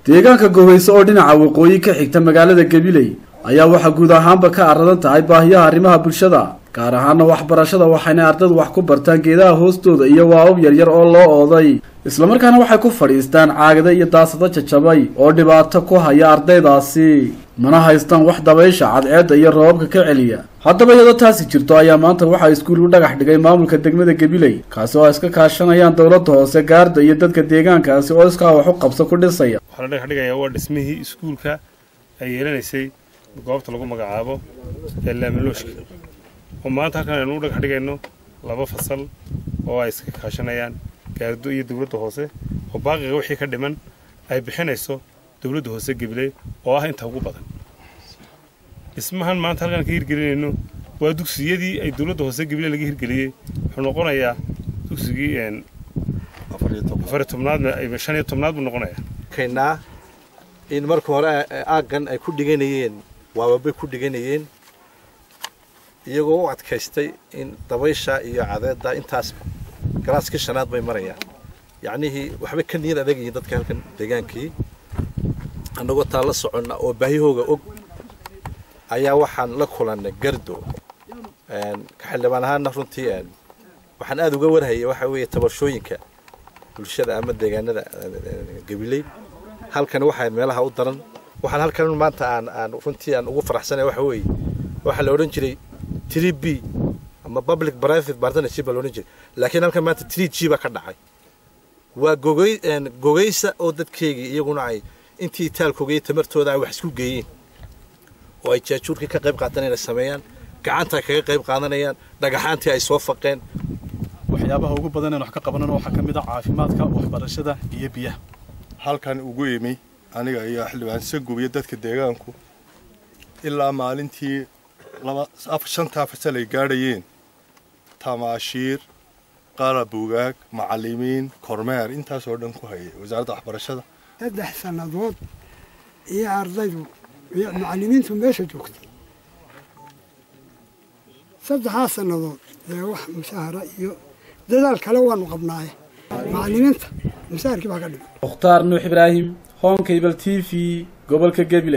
deegaanka Goweyso oo dhinaca waqooyi ka xigta magaalada Gabiley ayaa waxa guud ahaanba ka aradan tahay baahiyaha arrimaha bulshada gaar ahaan waxbarashada waxayna ardaydu wax ku bartaan geedaha hoostooda iyo waabab yar oo loo ooday isla markaana waxay ku fadhiistaan caagada iyo daasada jajabay oo dhibaato ku haya ardaydaasi mana haystaan wax dabaysha cadceeda iyo roobka ka celiya haddaba iyadoo taasi jirto ayaa maanta waxa iskuul u dhagax dhigay maamulka degmada Gabiley kaas oo iska kaashanayaan dawladda hoose gaarda iyo dadka deegaankaasi oo iska wax u qabso ku dhisaya waxa la dhagax dhigayaa waa dhismihii iskuulka ay yeelanaysay goobta lagu magacaabo Laamilooshka oo maanta halkan aynu u dhagax dhigayno laba fasal oo ay iska kaashanayaan gaardo iyo dawladda hoose oo baaqiga wixii ka dhiman ay bixinayso dawladda hoose Gabiley oo ah inta ugu badan ismahan maanta halkan ka hirgelinayno waa dugsiyadii ay dawladda hoose Gabiley laga hirgeliyay wuxuu noqonayaa dugsigii 15 buu noqonayaa keenaa in marka hore aagan ay ku dhiganayeen waabay ku dhiganayeen iyagoo u adkaystay in dabaysha iyo cadeeda intaas galaaska shanaad bay marayaan yacni waxba ka niyad adag yihiin dadka halkan deegaankii anagoo taa la soconna oo baahiyahooga og ayaa waxaan la kulannay gardo ka xildhibaan ahaana runtii waxaan aad uga warhayay waxa weeye tabashooyinka bulshada ama deegaanada Gabiley halkan waxa meelaha u daran waxaan halkan maanta aan runtii aan ugu faraxsanahay waxa weeye waxa la oran jiray 3B ama public private partnership la oran jiray laakiin halkan maanta 3G ba ka dhacay waa Goweyso oo dadkeegi iyaguna ay intii taalkoogay tamartooda ay wax isku geeyeen oo ay jaajuurka ka qayb qaadanayaan sameeyaan gacanta kaga qayb qaadanayaan dhagaxaantii ay soo faqeen waxyaabaha ugu badan ee wax ka qabanana waxa kamid ah caafimaadka waxbarashada iyo biyaha halkan ugu yimi aniga iyo xildhibaan Saguub iyo dadka deegaanku ilaa maalintii 5 fasal ay gaadhayeen tamaashiir qalab buugaag macallimiin kormeer intaas oo dhan ku hayay wasaaradda waxbarashada 3 sanadood iyo ardaydu iyo macallimiintu meesha joogtay 3 sanadood ee wax mushahara iyo dadaal kale waanu qabnaa macallimiinta mushaharkii baa ka dhigay Mukhtaar Nuux Ibraahim Home Cable TV gobolka Gabiley